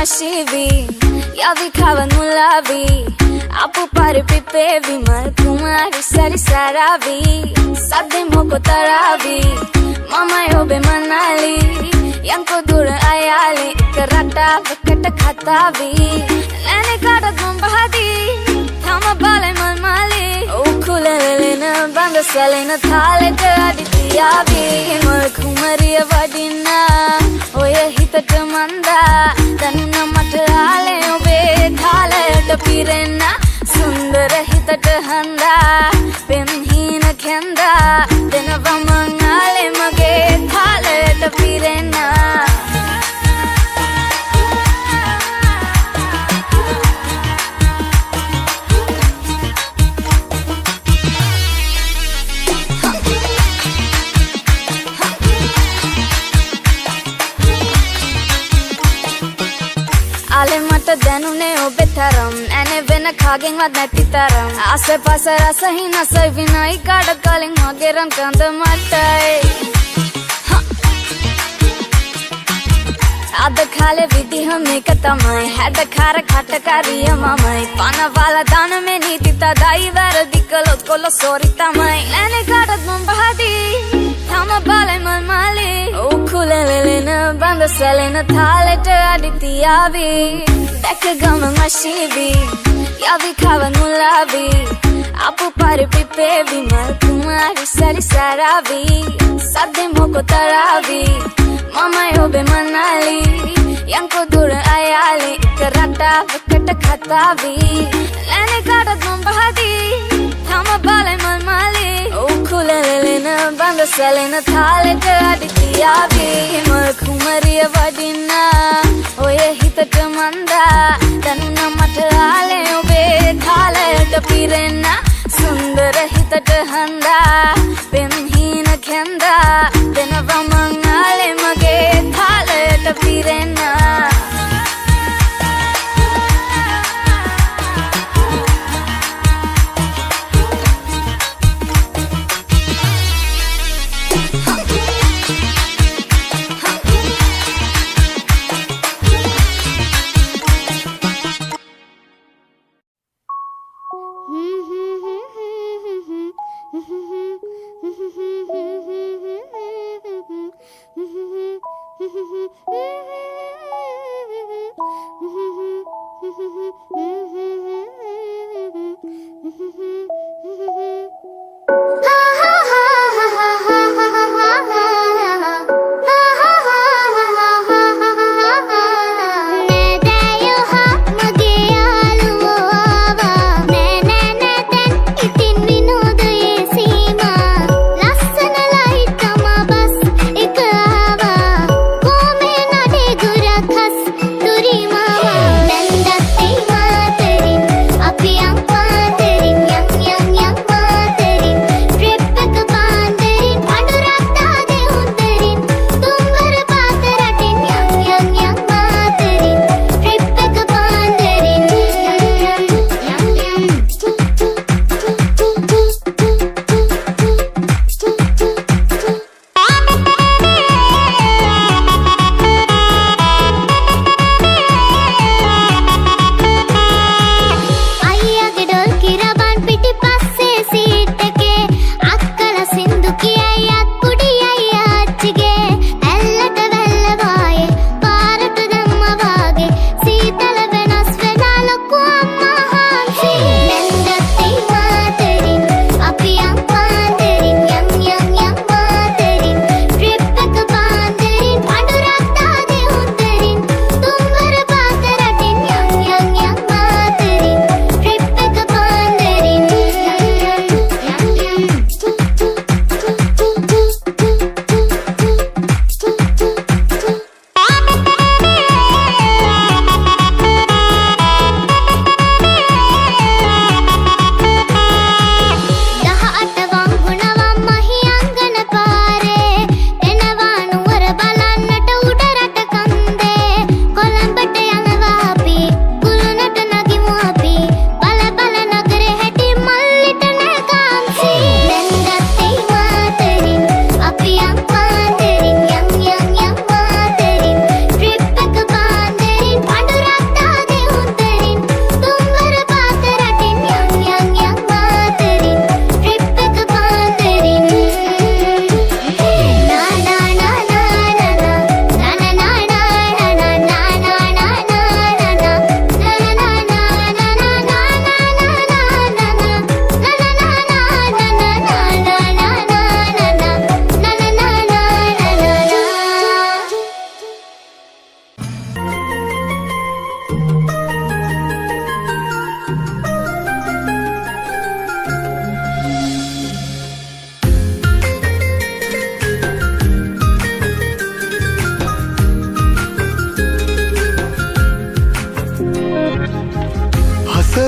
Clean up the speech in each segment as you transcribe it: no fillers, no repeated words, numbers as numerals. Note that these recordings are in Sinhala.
mashivi Yavi kavan mulavi Apu pare pipevi Mal kumari sari saravi Sadde moko taravi Mama yobe manali Yanko dura ayali Karata vakata khatavi Lene katat mumbahadi Thama bale malmali Ukulelena banda salena thaleta aditiyavi Mal kumariya vadina Oya hitata manda Danna mata ale obe thaleta pirena Sundara hitata handa Pemhina khenda Denava mangale mage thaleta pirena Ale mata danune obe taram ane vena khagen wad nati taram ase pase rasa hina sai vinai kada kaleng mageran kanda matai ada khale vidhi hame katamai hada khara khata kariya mamai pana wala dan me niti tadai ver dikalo kolo sori tamai ane kadat mumbahadi thama bale malmali ukulelena banda salena thaleta aditiyavi dekagama mashivi yavi kavan mulavi apu pare pipevi mal kumari sari saravi sadde moko taravi mama yobe manali yanko dura ayali karata vakata khatavi lene katat mumbahadi thama bale malmali ukulelena banda salena thaleta aditiyavi mal kumariya vadina oya hitata manda danna mata ale obe thaleta pirena sundara hitata handa pemhina khenda denava mangale mage thaleta pirena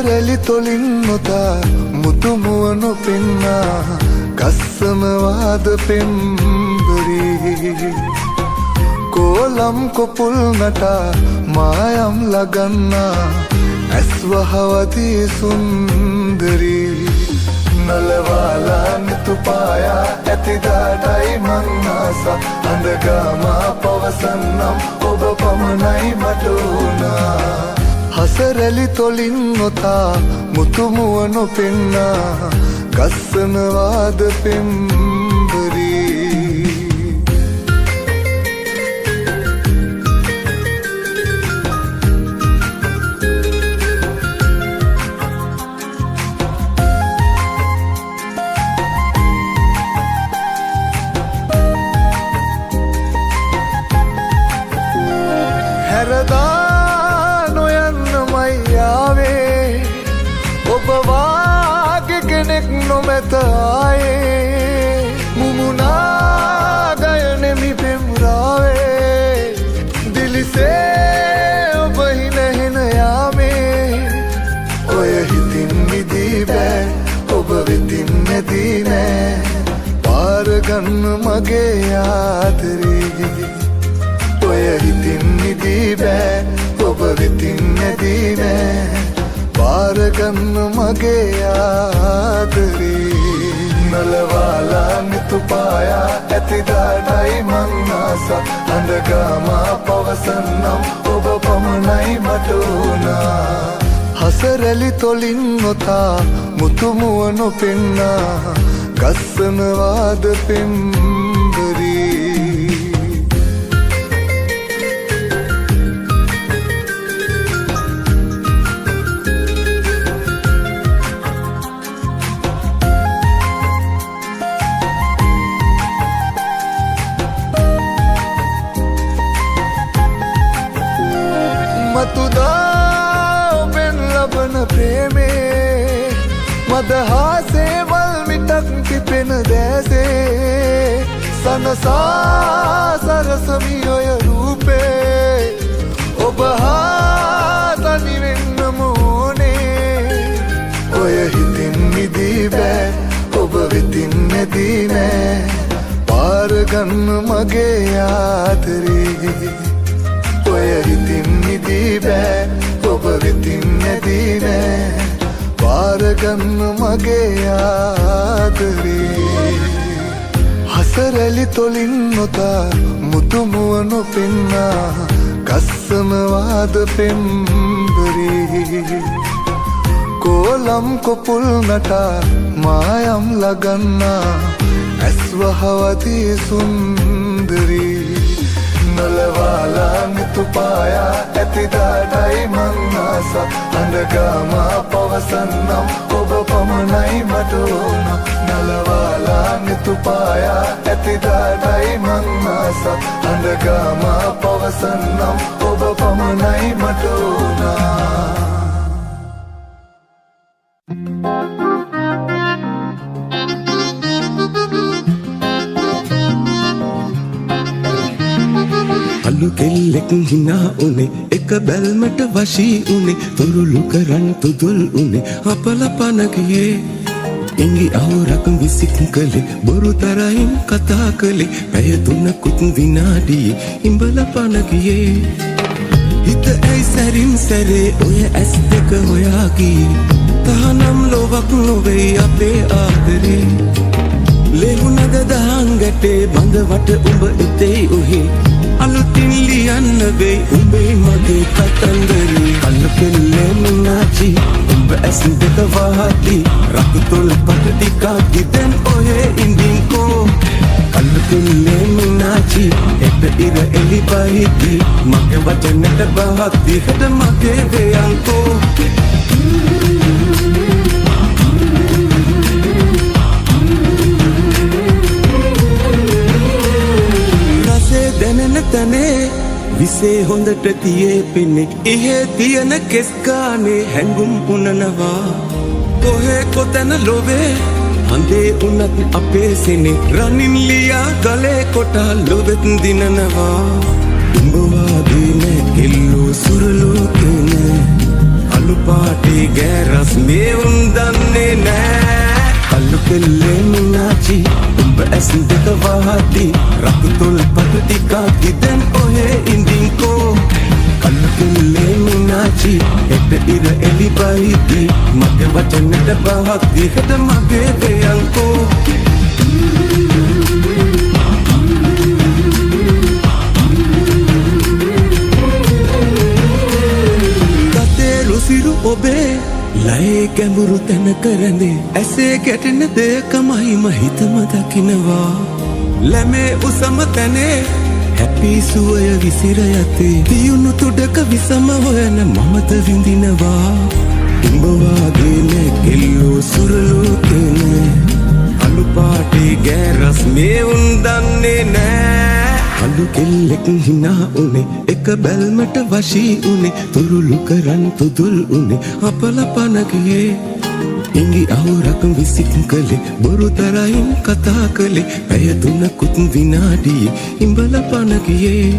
හසරැලි තොලින් නොතා මුතුමුවනු පෙන්නා ගස්සනවාද පෙම්බරී කෝලම් කොපුල් නටා මායම් ලගන්නා ඇස්වහවදී සුන්දරී නලවාලා නිතුපායා ඇතිදාටයි මංආස අඳගාමා පවසන්නම් ඔබ පමණයි මට උනා හසරැලි තොලින් නොතා මුතුමුවනු පෙන්නා ගස්සනවාද පෙම්බරී හැරදා නොයන්න මයියාවේ ඔබ වාගේ කෙනෙක් නොමැත ආයේ මුමුණා ගයනෙමි පෙම්රාවේ දිලිසේ ඔබ හිනහෙන යාමේ ඔය හිතින් මිදී බෑ ඔබ වෙතින් නැදී නෑ පාරගන්න මගේ ආදරේ ඔය හිතින් නිදී බෑ ඔබ වෙතින් නැදී නෑ පාරගන්න මගේ ආදරේ නලවාලා නිතුපායා ඇතිදාටයි මංආස අඳගාමා පවසන්නම් ඔබ පමණයි මට උනා හසරැලි තොලින් නොතා මුතුමුවනු පෙන්නා ගස්සනවාද පෙම්බරී මතුදා ඔබෙන් ලබන ප්‍රේමේ මදහාසේ වල්මිටක් කිපෙන දැසේ සනසා සරසමි ඔය රූපේ ඔබ හා තනිවෙන්නම ඕනේ ඔය හිතින් මිදී බෑ ඔබ වෙතින් නැදී නෑ පාරගන්න මගේ ආදරේ ඔය හිතින් නිදී බෑ ඔබ වෙතින් නැදී නෑ පාරගන්න මගේ ආදරේ හසරැලි තොලින් නොතා මුතුමුවනු පෙන්නා ගස්සනවාද පෙම්බරී කෝලම් කොපුල් නටා මායම් ලගන්නා ඇස්වහවදී සුන්දරී නලවාලා නිතුපායා ඇතිදාටයි මංආස අඳගාමා පවසන්නම් ඔබ පමණයි මට උනා නලවාලා නිතුපායා ඇතිදාටයි මංආස අඳගාමා පවසන්නම් ඔබ පමණයි මට උනා අලු කෙල්ලෙක් හිනා උනේ එක බැල්මට වශී උනේ තුරුළු කරන් තුදුල් උනේ අපල පන ගියේ ඉංගි අවරක් විසික් කළේ බොරු තරහින් කතා කළේ පැය 3කුත් විනාඩියේ ඉඹල පන ගියේ හිත ඇයි සැරින් සැරේ ඔය ඇස් දෙක හොයා ගියේ තහනම් ලොවක් නොවේ අපේ ආදරේ ලෙහුණද දහන් ගැටේ බඳ වට උඹ එතේ උහි අලුතින් ලියන්න වෙයි උඹේ මගේ කතන්දරේ කල්ල පෙල්ලේ මුනාචි උඹ ඇස් දෙක වහදී රතු තොල් පට ටිකක් ගිතෙන් ඔහේ ඉඳින්කෝ කල්ල පෙල්ලේ මුනාචි එත ඉර එලි පහිදී මගේ වචනට බහදී හෙට මගේ වේයන්කෝ දැනෙන තනේ විසේ හොඳට තියේ පෙන්නේ ඉහේ තියෙන කෙස් ගානේ හැඟුම් උනනවා කොහේ කොතන ලොවේ හඳේ උනත් අපේ සෙනේ රනින් ලියා ගලේ කොටා ලොවෙත් දිනනවා උඹ වාගේ නෑ කෙල්ලෝ සුරලෝකේ නෑ අලු පාටේ ගෑරස් මේ උන් දන්නේ නෑ කල්ලු කෙල්ලේ මිනාචි උඹ ඇස් දෙක වහදී රතු තොල් පටු ටිකක් ඉදන් ඔහේ ඉඳින්කෝ කල්ලු කෙල්ලේ මිනාචි හෙට ඉර එලි බයිදී මගේ වචනට බහක් දිහට මගේ දෙයන්කෝ සිරු ඔබේ ලයේ ගැඹුරු තැන කරඳේ ඇසේ ගැටෙන දෙයකමයි මහිතම දකිනවා ලැමේ උසම තැනේ හැපි සුවය විසිර යතේ තියුණු තුඩක විසම හොයන මමද විඳිනවා උඹ වාගේ නෑ කෙල්ලෝ සුරලෝ කෙනේ අලු පාටේ ගෑරස් මේ උන් දන්නේ නෑ අලු කෙල්ලෙක් හිනා උනේ එක බැල්මට වශී උනේ තුරුළු කරන් තුදුල් උනේ අපල පන ගියේ ඉංගි අවුරක් විසික් කළේ බොරු තරයින් කතා කළේ ඇය තුනකුත් විනාඩියේ ඉඹල පන ගියේ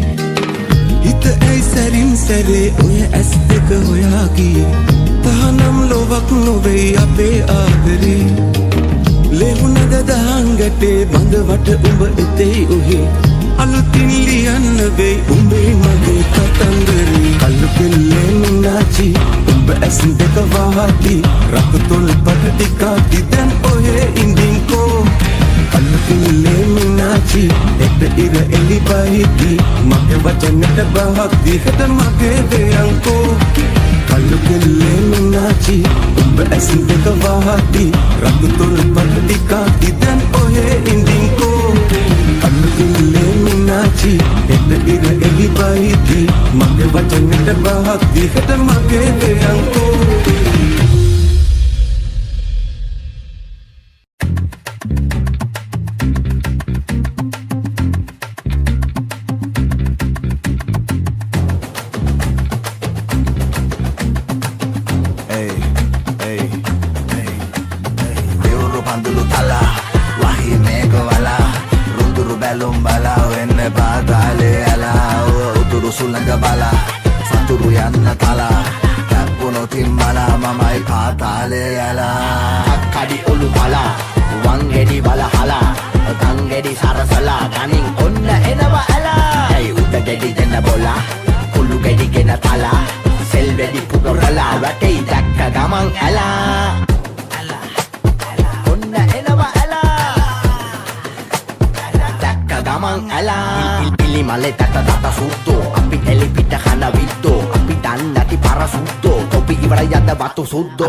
හිත ඇයි සැරින් සැරේ ඔය ඇස් දෙක හොයා ගියේ තහනම් ලොවක් නොවේ අපේ ආදරේ ලෙහුනද දහන් ගැටේ බඳවට උඹ එතේ ඔහේ අලුතින් ලියන්න වෙයි උඹේ මගේ කතන්දරේ කල්ලු කෙල්ලේ මිනාචි උඹ ඇස් දෙක වහදී රතු තොල් පට ටිකක් ඉදන් ඔහේ ඉඳින්කෝ කල්ලු කෙල්ලේ මිනාචි හෙට ඉර එලි බයිදී මගේ වචනට බහක් දිහට මගේ දෙයන්කෝ කල්ලු කෙල්ලේ මිනාචි උඹ ඇස් දෙක වහදී රතු තොල් පට ටිකක් ඉදන් ඔහේ ඉඳින්කෝ කල්ලු කෙල්ලේ මිනාචි හෙට ඉර එලි බයිදී මගේ වචනට බහක් දිහට මගේ දෙයන්කෝ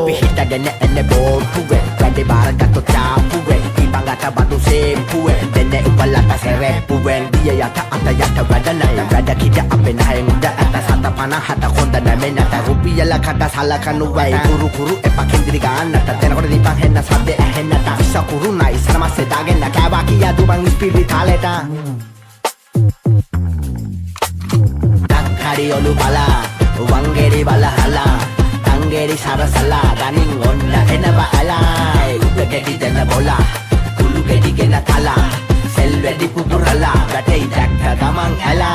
අපි හිටගෙන එන්නේ බෝට්ටුවේ වැඩි බාරගත්තු තාපුවේ ඉබංගට බඩු සේපුවේ දෙන්නේ උඹලට සෙරෙප්පුවෙන් දිය යට අත යට වැඩ නැත වැඩ කිඩ අපේ නැහැ මුද අත සත 50 හොඳ නැමෙන්නට රුපියල කට සලකනු වෙයි කුරු කුරු එපා කින්දිරි ගන්නට දෙනකොට දීපන් හෙන්න සද්දේ ඇහෙන්නට විසකුරු නයි සනමස්සේ දාගෙන කෑවා කියා දුබන් ඉස්පිරි තාලෙට දක්හරි ඔලු බලා වංගෙරි බලහලා Tanggeri sarasala daning onna enaba ala uta gedi dena bola kulu gedi gena tala selvedi pupurala gatei dakka gamang ala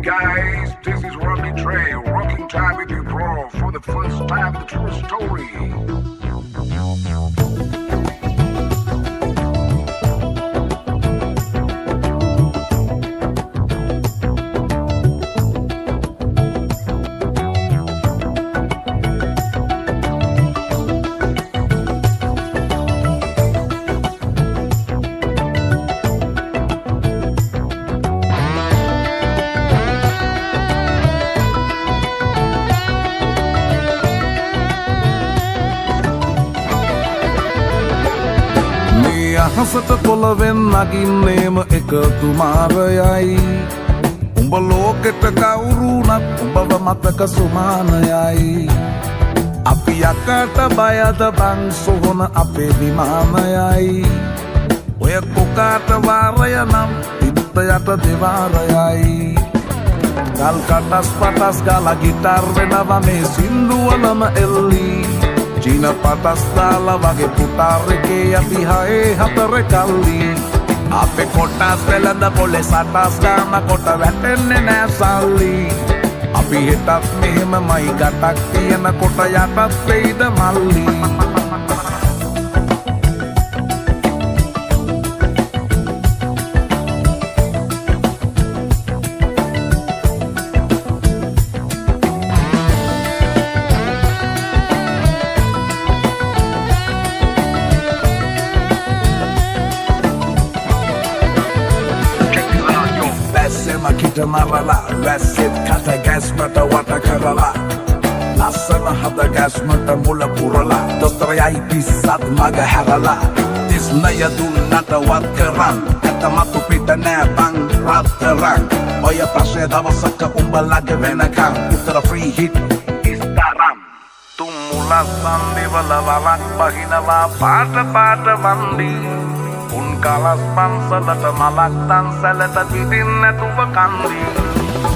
Guys, this is Rocky Trey, rocking time with you, bro, for the first time, the true story. අහසට පොළවෙන් නගින්නේම එකතු මාරයයි උඹ ලෝකෙට කවුරුනත් උඹව මතක සුමානයයි අපි යකට බයද බං සොහොන අපේ විමානයයි ඔය කොකාට වාරය නම් පිට යට දෙවාරයයි ගල් කටස් පටස් ගාලා ගිටාර් වෙනවා මේ සින්දුවලම එල්ලි චීන පටස් දාලා වගේ පුටාර් එකේ අපි හයේ හතර කල්ලි අපේ කොටස් වෙලඳ පොලේ සටස් ගාන කොට වැටෙන්නේ නෑ සල්ලි අපි හෙටත් මෙහෙමමයි ගටක් තියෙන කොට යටත් වෙයිද මල්ලි marala වැස්සෙත් කට ගැස්මට වට කරලා ලස්සන හද ගැස්මට මුල පුරලා දොස්තරයයි පිස්සත් මග හැරලා තිස්නය දුන්නට වත් කරන් ඇත මතු පිට නෑ බං රත්තරන් ඔය ප්‍රශ්නය දවසක උඹලගේ වෙනකම් උත්තර ෆ්‍රී හිට් ඉස්තරම් තුම් මුල සම්දිවල වලක් බහිනවා පාට පාට වන්දි උන් කලස් පන්සලට මලක් තන්සලට පිටින් නැතුව කන්දි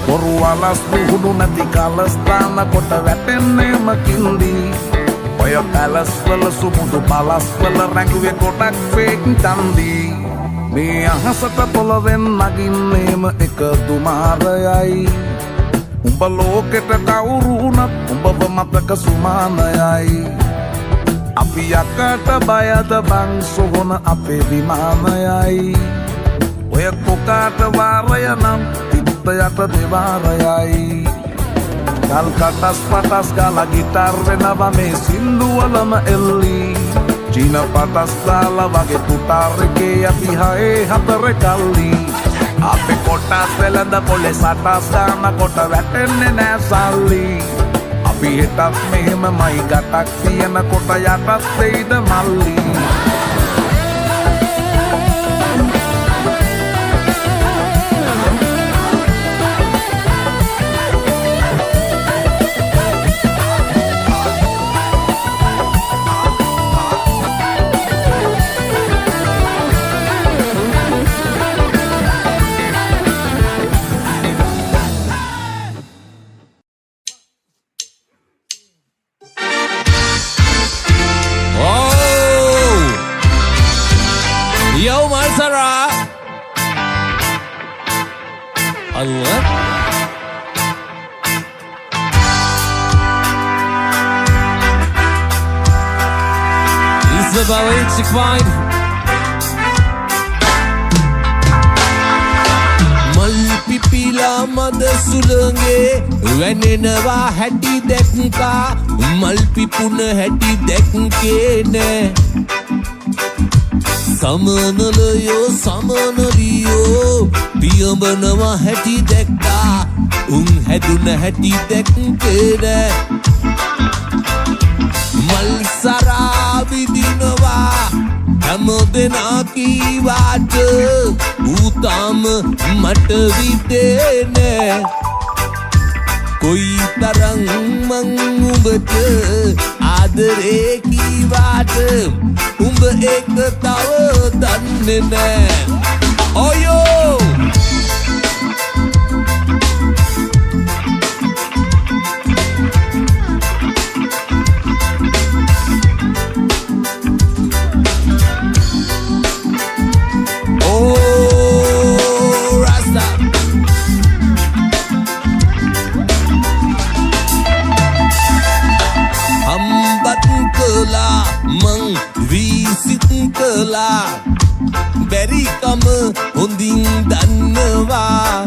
බොරු වලස් විහුණු නැති කලස් දාන කොට වැටෙන්නේම කින්දි ඔය පැලස් වල සුමුදු පලස් වල රැඟුවේ කොටක් ෆේක් තන්දි මේ අහසට පොළවෙන් නගින්නේම එක දුමාරයයි උඹ ලෝකෙට කවුරු වුණත් උඹව මතක සුමානයයි අපි යකට බයද බං සොහොන අපේ විමානයයි ඔය කොකාට වාරය නම් තිත්ත යට දෙවාරයයි ගල් කටස් පටස් ගාලා ගිටාර් වෙනවා මේ සින්දුවලම එල්ලි චීන පටස් දාලා වගේ පුටාර් එකේ අපි හයේ හතර කල්ලි අපේ කොටස් වෙලඳ පොලේ සටස් ගාන කොට වැටෙන්නේ නෑ සල්ලි අපි හෙටත් මෙහෙමමයි ගටක් තියෙන කොට යටත් වෙයිද මල්ලි මල් පිපිලා මද සුළඟේ වැනෙනවා හැටි දැක්කා මල් පිපුන හැටි දැක්කේ නෑ සමනලයෝ සමනලියෝ පියඹනවා හැටි දැක්කා උන් හැදුන හැටි දැක්කේ නෑ මල් සරා විදිනවා හැම දෙනා කීවාට ඌතාම මට විදේ නෑ කොයි තරම් මං උඹට ආදරේ කීවාට උඹ ඒක තව දන්නේ නෑ ඔයෝ බැරිකම හොඳින් දන්නවා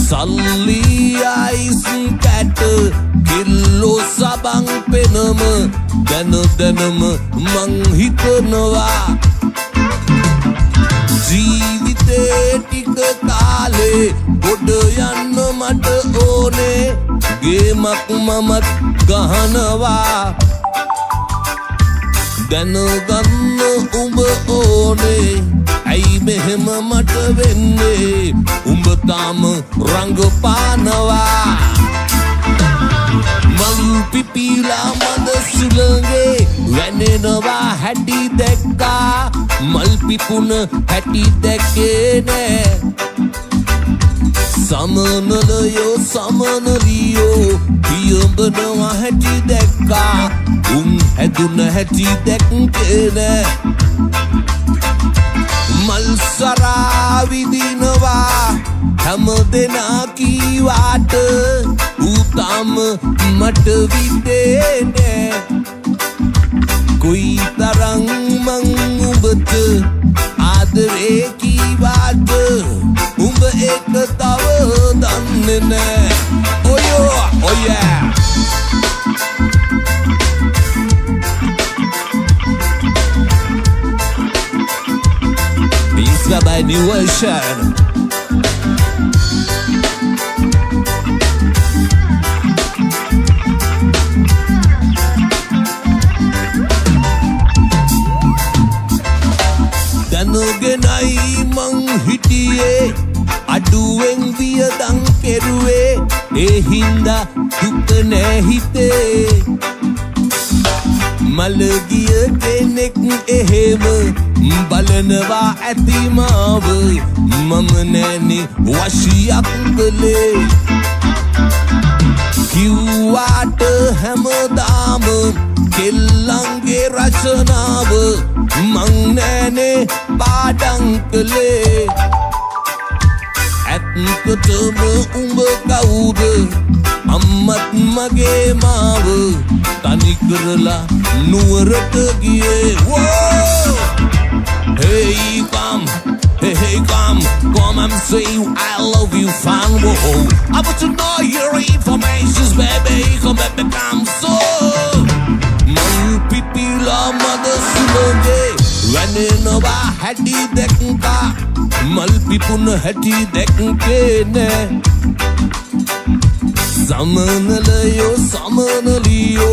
සල්ලි අයිස් කැට කිල්ලෝ සබන් පෙනම දැන දැනම මං හිතනවා ජීවිතේ ටික කාලේ ගොඩ යන්න මට ඕනේ ගේමක් මමත් ගහනවා දැනගන්න උඹ ඕනේ ඇයි මෙහෙම මට වෙන්නේ උඹ තාම රංගපානවා මල් පිපිලා මද සුළඟේ වැනෙනවා හැටි දැක්කා මල් පිපුන හැටි දැක්කේ නෑ සමනලයෝ සමනලියෝ පියඹනවා හැටි දැක්කා උන් හැදුන හැටි දැක්කේ නෑ මල් සරා විදිනවා හැම දෙනා කීවාට ඌ මට විදේ නෑ කොයි තරම් මං උඹට ආදරේ කීවාට උඹ ඒක තව දන්නේ නෑ oh yeah Inspired by new version දැනගෙනයි මං හිටියේ අඩුවෙන් වියදම් කෙරුවේ ඒ හින්දා දුක නෑ හිතේ මලගිය කෙනෙක් එහෙම බලනවා ඇති මාව මම නෑනේ වශියක් කළේ කිව්වාට හැමදාම කෙල්ලන්ගේ රචනාව මං නෑනේ පාඩම් කළේ ඇත්තටම උඹ කවුද අම්මත් මගේ මාව තනි කරලා නුවරට ගියේ Hey come and say I love you fine whoa I want to know your informations baby come back become so Man pipila mother suloge Wenenova hadi dekka Mal pipun hadi dekke ne Samanalayo samanaliyo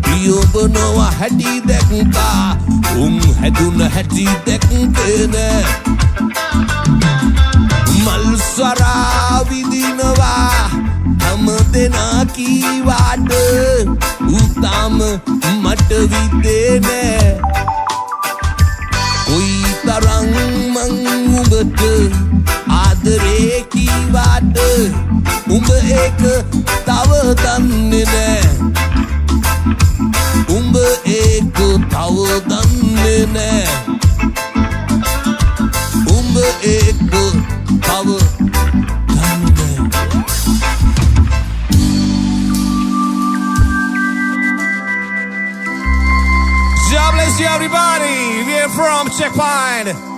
පියඹනවා හැටි දැක්කා උන් හැදුන හැටි දැක්කේ නෑ මල් සරා විදිනවා හැම දෙනා කීවාට ඌ මට විදේ නෑ කොයි තරම් මං උඹට ආදරේ කීවාට උඹ ඒක තව දන්නේ නෑ උඹ ඒක තව දන්නේ නෑ උඹ ඒක තව දන්නේ God bless you everybody. We're from Checkpoint.